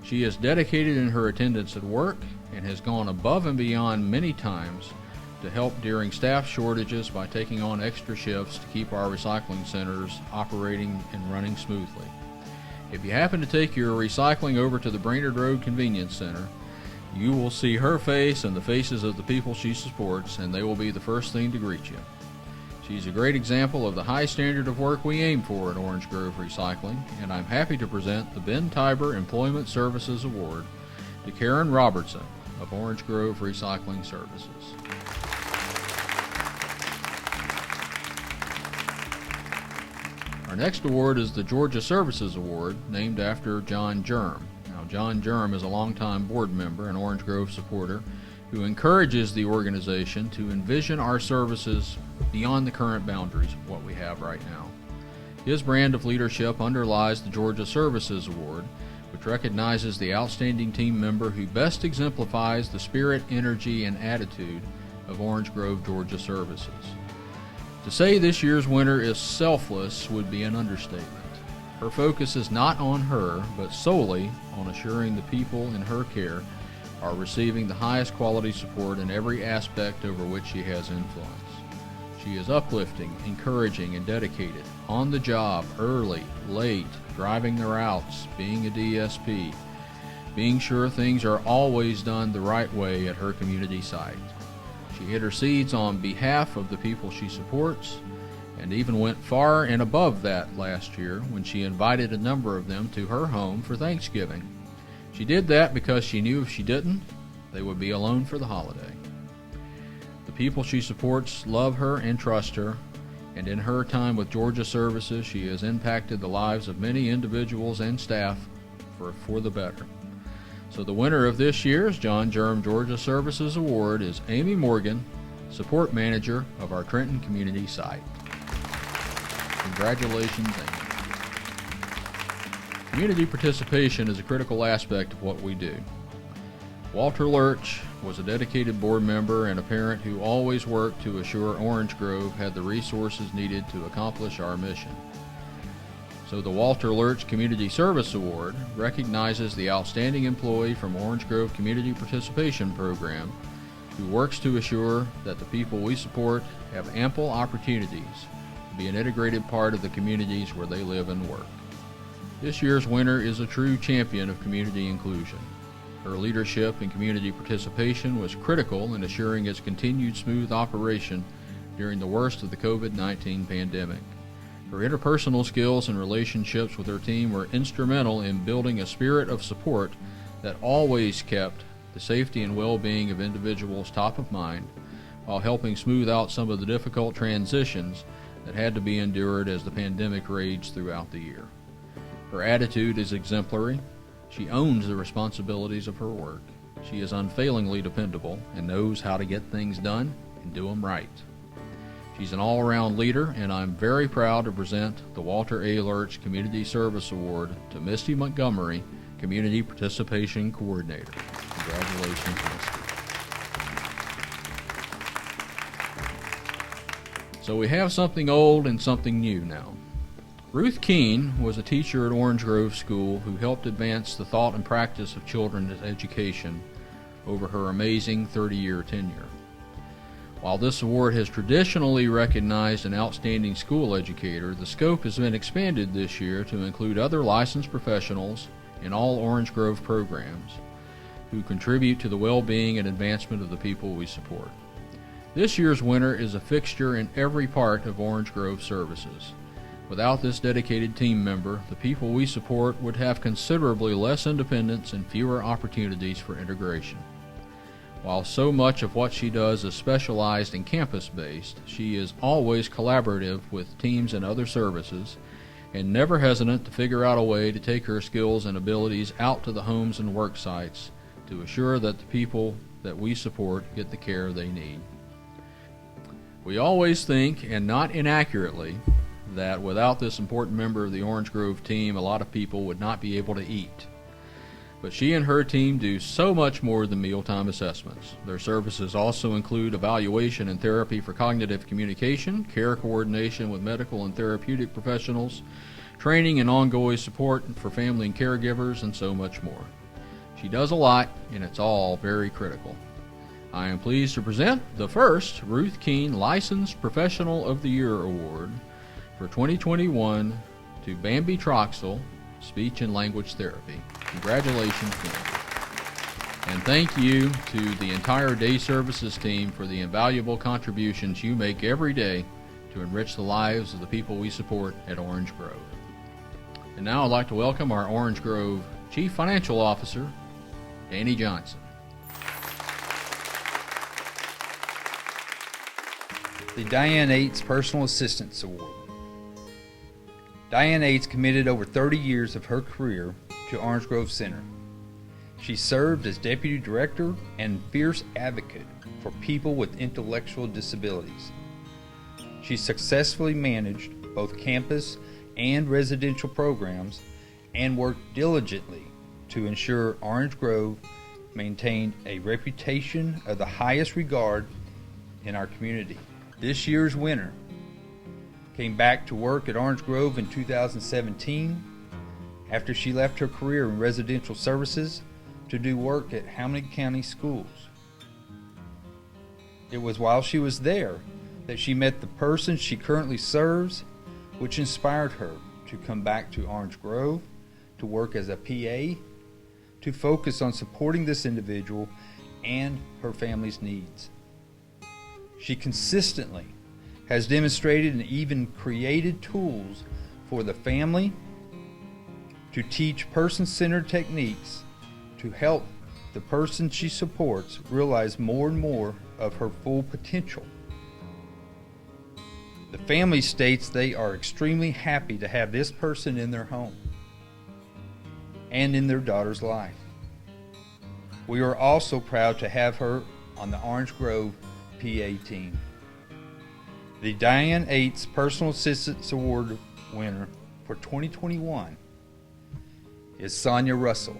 She is dedicated in her attendance at work and has gone above and beyond many times to help during staff shortages by taking on extra shifts to keep our recycling centers operating and running smoothly. If you happen to take your recycling over to the Brainerd Road Convenience Center, you will see her face and the faces of the people she supports, and they will be the first thing to greet you. She's a great example of the high standard of work we aim for at Orange Grove Recycling, and I'm happy to present the Ben Tiber Employment Services Award to Karen Robertson of Orange Grove Recycling Services. Our next award is the Georgia Services Award, named after John Germ. Now, John Germ is a longtime board member and Orange Grove supporter who encourages the organization to envision our services beyond the current boundaries of what we have right now. His brand of leadership underlies the Georgia Services Award, which recognizes the outstanding team member who best exemplifies the spirit, energy, and attitude of Orange Grove, Georgia Services. To say this year's winner is selfless would be an understatement. Her focus is not on her, but solely on assuring the people in her care are receiving the highest quality support in every aspect over which she has influence. She is uplifting, encouraging, and dedicated, on the job, early, late, driving the routes, being a DSP, being sure things are always done the right way at her community site. She intercedes on behalf of the people she supports, and even went far and above that last year when she invited a number of them to her home for Thanksgiving. She did that because she knew if she didn't, they would be alone for the holiday. The people she supports love her and trust her, and in her time with Georgia Services, she has impacted the lives of many individuals and staff for the better. So the winner of this year's John Germ Georgia Services Award is Amy Morgan, Support Manager of our Trenton Community Site. Congratulations, Amy. Community participation is a critical aspect of what we do. Walter Lurch was a dedicated board member and a parent who always worked to assure Orange Grove had the resources needed to accomplish our mission. So the Walter Lurch Community Service Award recognizes the outstanding employee from Orange Grove Community Participation Program who works to assure that the people we support have ample opportunities to be an integrated part of the communities where they live and work. This year's winner is a true champion of community inclusion. Her leadership and community participation was critical in assuring its continued smooth operation during the worst of the COVID-19 pandemic. Her interpersonal skills and relationships with her team were instrumental in building a spirit of support that always kept the safety and well-being of individuals top of mind, while helping smooth out some of the difficult transitions that had to be endured as the pandemic raged throughout the year. Her attitude is exemplary. She owns the responsibilities of her work. She is unfailingly dependable and knows how to get things done and do them right. She's an all-around leader, and I'm very proud to present the Walter A. Lurch Community Service Award to Misty Montgomery, Community Participation Coordinator. Congratulations, Misty. So we have something old and something new now. Ruth Keene was a teacher at Orange Grove School who helped advance the thought and practice of children's education over her amazing 30-year tenure. While this award has traditionally recognized an outstanding school educator, the scope has been expanded this year to include other licensed professionals in all Orange Grove programs who contribute to the well-being and advancement of the people we support. This year's winner is a fixture in every part of Orange Grove Services. Without this dedicated team member, the people we support would have considerably less independence and fewer opportunities for integration. While so much of what she does is specialized and campus-based, she is always collaborative with teams and other services, and never hesitant to figure out a way to take her skills and abilities out to the homes and work sites to assure that the people that we support get the care they need. We always think, and not inaccurately, that without this important member of the Orange Grove team, a lot of people would not be able to eat. But she and her team do so much more than mealtime assessments. Their services also include evaluation and therapy for cognitive communication, care coordination with medical and therapeutic professionals, training and ongoing support for family and caregivers, and so much more. She does a lot, and it's all very critical. I am pleased to present the first Ruth Keene Licensed Professional of the Year Award for 2021 to Bambi Troxel, Speech and Language Therapy. Congratulations, Bambi. And thank you to the entire Day Services team for the invaluable contributions you make every day to enrich the lives of the people we support at Orange Grove. And now I'd like to welcome our Orange Grove Chief Financial Officer, Danny Johnson. The Diane Aites Personal Assistance Award. Diane Aites committed over 30 years of her career to Orange Grove Center. She served as Deputy Director and fierce advocate for people with intellectual disabilities. She successfully managed both campus and residential programs and worked diligently to ensure Orange Grove maintained a reputation of the highest regard in our community. This year's winner came back to work at Orange Grove in 2017 after she left her career in residential services to do work at Hamilton County Schools. It was while she was there that she met the person she currently serves, which inspired her to come back to Orange Grove to work as a PA, to focus on supporting this individual and her family's needs. She consistently has demonstrated and even created tools for the family to teach person-centered techniques to help the person she supports realize more and more of her full potential. The family states they are extremely happy to have this person in their home and in their daughter's life. We are also proud to have her on the Orange Grove PA team. The Diane Aites Personal Assistance Award winner for 2021 is Sonia Russell.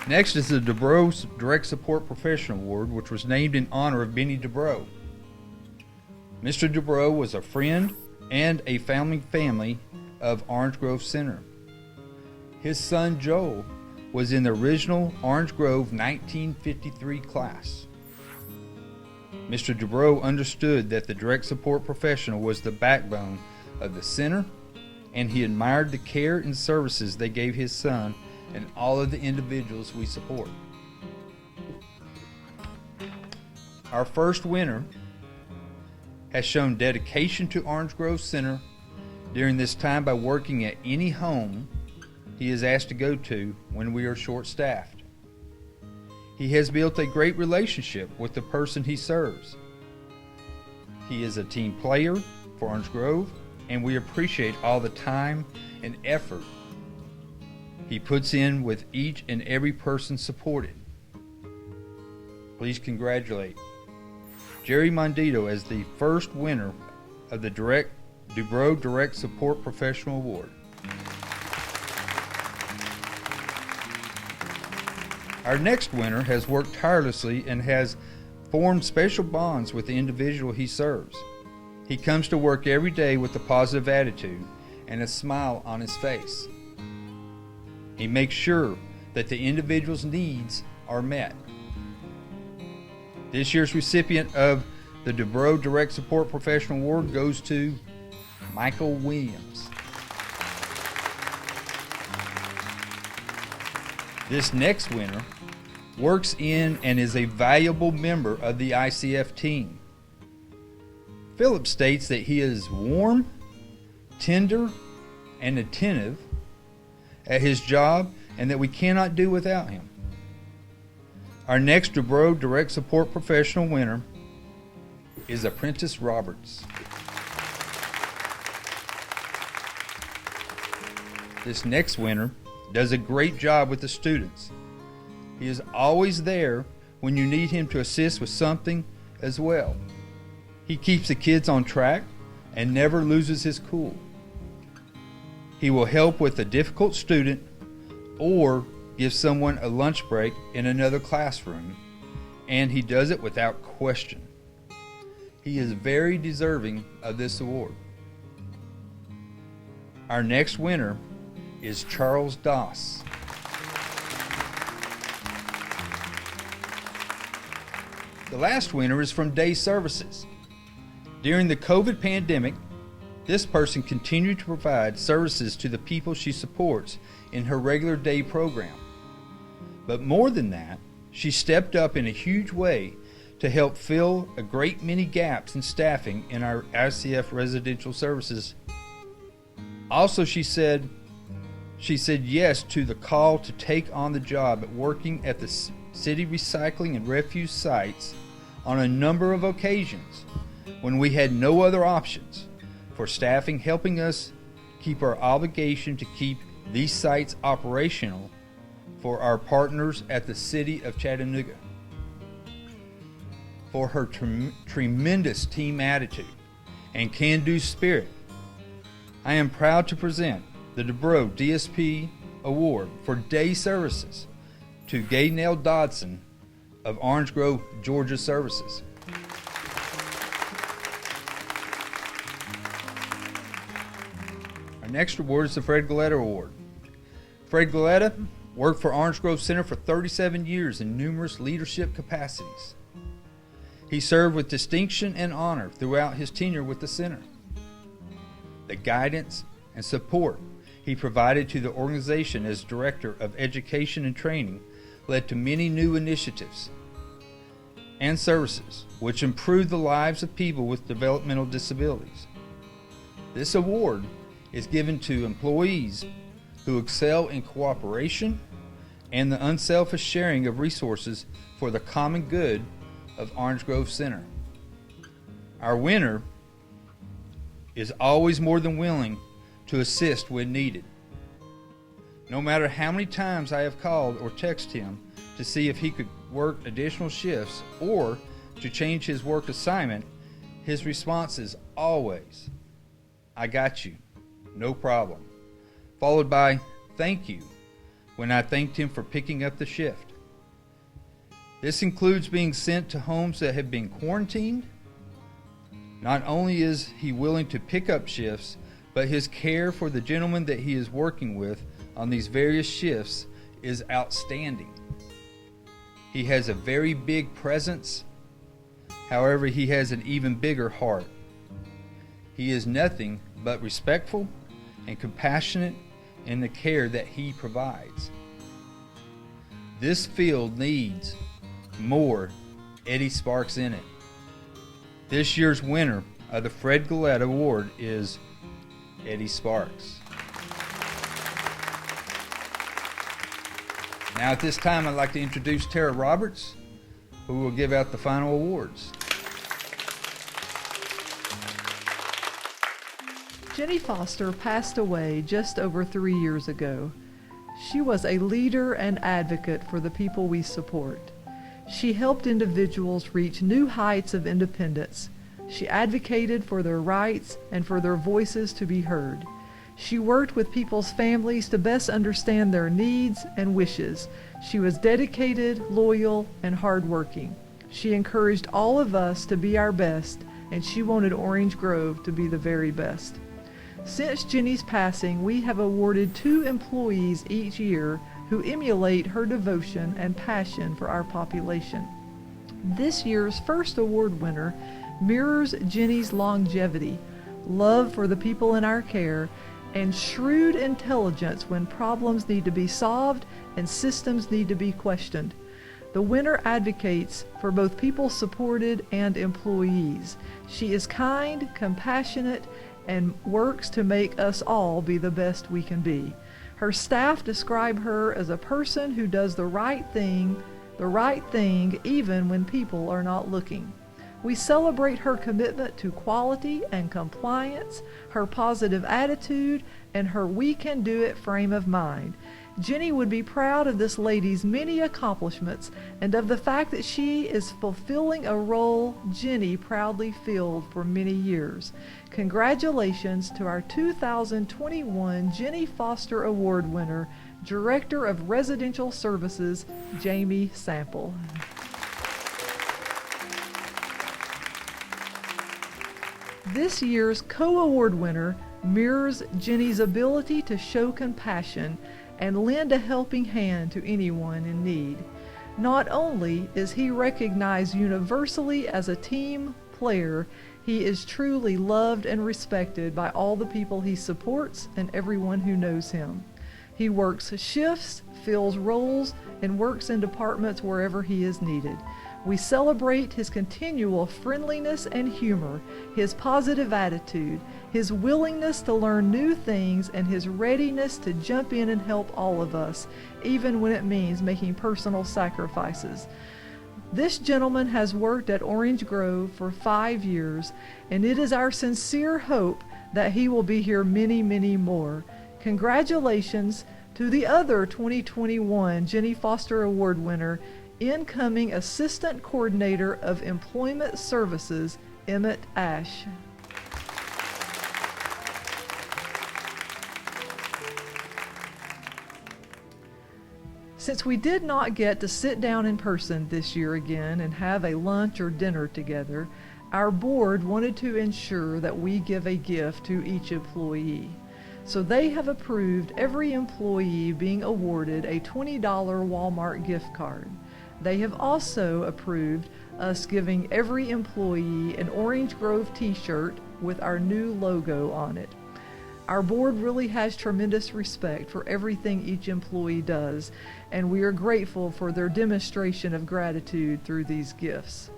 Next is the DuBrow Direct Support Professional Award, which was named in honor of Benny DuBrow. Mr. DuBrow was a friend and a founding family of Orange Grove Center. His son Joel was in the original Orange Grove 1953 class. Mr. DuBrow understood that the direct support professional was the backbone of the center, and he admired the care and services they gave his son and all of the individuals we support. Our first winner has shown dedication to Orange Grove Center during this time by working at any home he is asked to go to when we are short-staffed. He has built a great relationship with the person he serves. He is a team player for Orange Grove, and we appreciate all the time and effort he puts in with each and every person supported. Please congratulate Jerry Mondito as the first winner of the DuBrow Direct Support Professional Award. Our next winner has worked tirelessly and has formed special bonds with the individual he serves. He comes to work every day with a positive attitude and a smile on his face. He makes sure that the individual's needs are met. This year's recipient of the DuBrow Direct Support Professional Award goes to Michael Williams. This next winner works in and is a valuable member of the ICF team. Philip states that he is warm, tender, and attentive at his job and that we cannot do without him. Our next DuBrow Direct Support Professional winner is Apprentice Roberts. This next winner does a great job with the students. He is always there when you need him to assist with something as well. He keeps the kids on track and never loses his cool. He will help with a difficult student or give someone a lunch break in another classroom, and he does it without question. He is very deserving of this award. Our next winner is Charles Doss. The last winner is from Day Services. During the COVID pandemic, This person continued to provide services to the people she supports in her regular day program. But more than that, she stepped up in a huge way to help fill a great many gaps in staffing in our ICF residential services. Also, she said yes to the call to take on the job at working at the city recycling and refuse sites on a number of occasions when we had no other options for staffing, helping us keep our obligation to keep these sites operational for our partners at the City of Chattanooga. For her tremendous team attitude and can-do spirit, I am proud to present the DeBro DSP Award for Day Services to Gaynell Dodson of Orange Grove, Georgia Services. Our next award is the Fred Galetta Award. Fred Galetta worked for Orange Grove Center for 37 years in numerous leadership capacities. He served with distinction and honor throughout his tenure with the center. The guidance and support he provided to the organization as Director of Education and Training led to many new initiatives and services which improved the lives of people with developmental disabilities. This award is given to employees who excel in cooperation and the unselfish sharing of resources for the common good of Orange Grove Center. Our winner is always more than willing to assist when needed. No matter how many times I have called or texted him to see if he could work additional shifts or to change his work assignment, his response is always, "I got you, no problem," followed by, "Thank you," when I thanked him for picking up the shift. This includes being sent to homes that have been quarantined. Not only is he willing to pick up shifts, but his care for the gentleman that he is working with on these various shifts is outstanding. He has a very big presence. However, he has an even bigger heart. He is nothing but respectful and compassionate in the care that he provides. This field needs more Eddie Sparks in it. This year's winner of the Fred Galetta Award is Eddie Sparks. Now at this time I'd like to introduce Tara Roberts, who will give out the final awards. Jenny Foster passed away just over 3 years ago. She was a leader and advocate for the people we support. She helped individuals reach new heights of independence. She advocated for their rights and for their voices to be heard. She worked with people's families to best understand their needs and wishes. She was dedicated, loyal, and hardworking. She encouraged all of us to be our best, and she wanted Orange Grove to be the very best. Since Jenny's passing, we have awarded 2 employees each year who emulate her devotion and passion for our population. This year's first award winner mirrors Jenny's longevity, love for the people in our care, and shrewd intelligence when problems need to be solved and systems need to be questioned. The winner advocates for both people supported and employees. She is kind, compassionate, and works to make us all be the best we can be. Her staff describe her as a person who does the right thing even when people are not looking. We celebrate her commitment to quality and compliance, her positive attitude, and her we can do it frame of mind. Jenny would be proud of this lady's many accomplishments and of the fact that she is fulfilling a role Jenny proudly filled for many years. Congratulations to our 2021 Jenny Foster Award winner, Director of Residential Services, Jamie Sample. This year's co-award winner mirrors Jenny's ability to show compassion and lend a helping hand to anyone in need. Not only is he recognized universally as a team player, He is truly loved and respected by all the people he supports and everyone who knows him. He works shifts, fills roles, and works in departments wherever he is needed. We celebrate his continual friendliness and humor, his positive attitude, his willingness to learn new things, and his readiness to jump in and help all of us, even when it means making personal sacrifices. This gentleman has worked at Orange Grove for 5 years, and it is our sincere hope that he will be here many, many more. Congratulations to the other 2021 Jenny Foster Award winner, incoming Assistant Coordinator of Employment Services, Emmett Ash. Since we did not get to sit down in person this year again and have a lunch or dinner together, our board wanted to ensure that we give a gift to each employee. So they have approved every employee being awarded a $20 Walmart gift card. They have also approved us giving every employee an Orange Grove t-shirt with our new logo on it. Our board really has tremendous respect for everything each employee does, and we are grateful for their demonstration of gratitude through these gifts.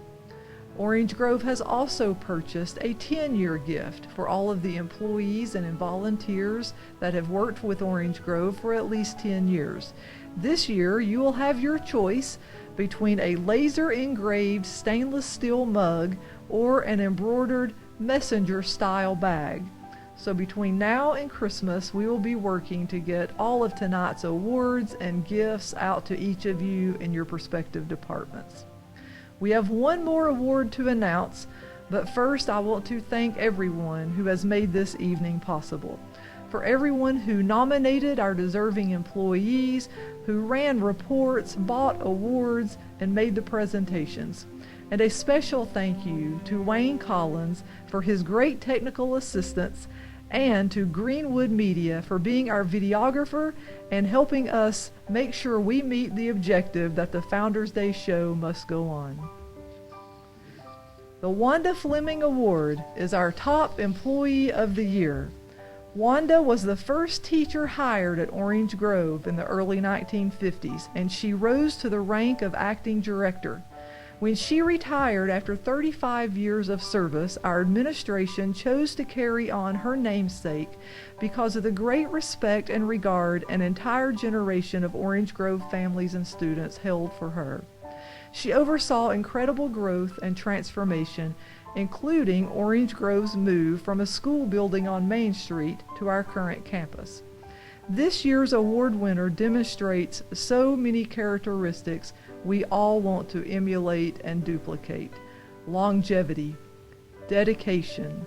Orange Grove has also purchased a 10-year gift for all of the employees and volunteers that have worked with Orange Grove for at least 10 years. This year, you will have your choice between a laser-engraved stainless steel mug or an embroidered messenger-style bag. So between now and Christmas, we will be working to get all of tonight's awards and gifts out to each of you in your respective departments. We have one more award to announce, but first I want to thank everyone who has made this evening possible. For everyone who nominated our deserving employees, who ran reports, bought awards, and made the presentations. And a special thank you to Wayne Collins for his great technical assistance, and to Greenwood Media for being our videographer and helping us make sure we meet the objective that the Founders Day show must go on. The Wanda Fleming Award is our top employee of the year. Wanda was the first teacher hired at Orange Grove in the early 1950s, and she rose to the rank of acting director. When she retired after 35 years of service, our administration chose to carry on her namesake because of the great respect and regard an entire generation of Orange Grove families and students held for her. She oversaw incredible growth and transformation, including Orange Grove's move from a school building on Main Street to our current campus. This year's award winner demonstrates so many characteristics we all want to emulate and duplicate: longevity, dedication,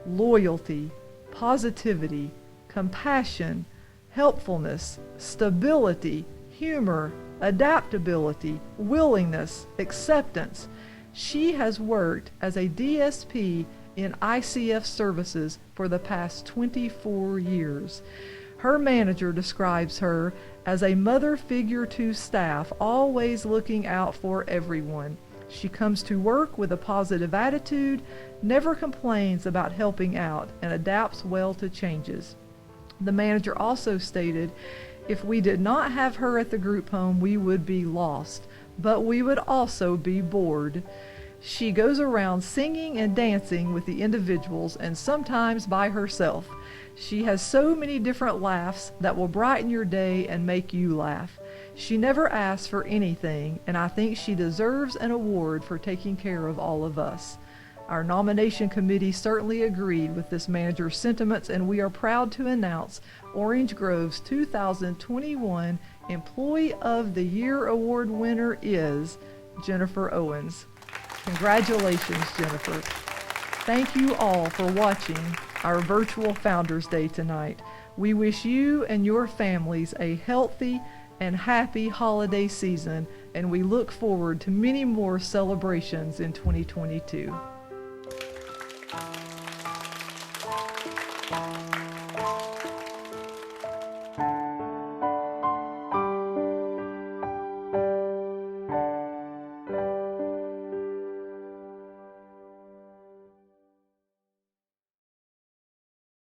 loyalty, positivity, compassion, helpfulness, stability, humor, adaptability, willingness, acceptance. She has worked as a DSP in ICF services for the past 24 years. Her manager describes her as a mother figure to staff, always looking out for everyone. She comes to work with a positive attitude, never complains about helping out, and adapts well to changes. The manager also stated, if we did not have her at the group home, we would be lost, but we would also be bored. She goes around singing and dancing with the individuals and sometimes by herself. She has so many different laughs that will brighten your day and make you laugh. She never asks for anything, and I think she deserves an award for taking care of all of us. Our nomination committee certainly agreed with this manager's sentiments, and we are proud to announce Orange Grove's 2021 Employee of the Year Award winner is Jennifer Owens. Congratulations, Jennifer. Thank you all for watching our virtual Founders Day tonight. We wish you and your families a healthy and happy holiday season, and we look forward to many more celebrations in 2022.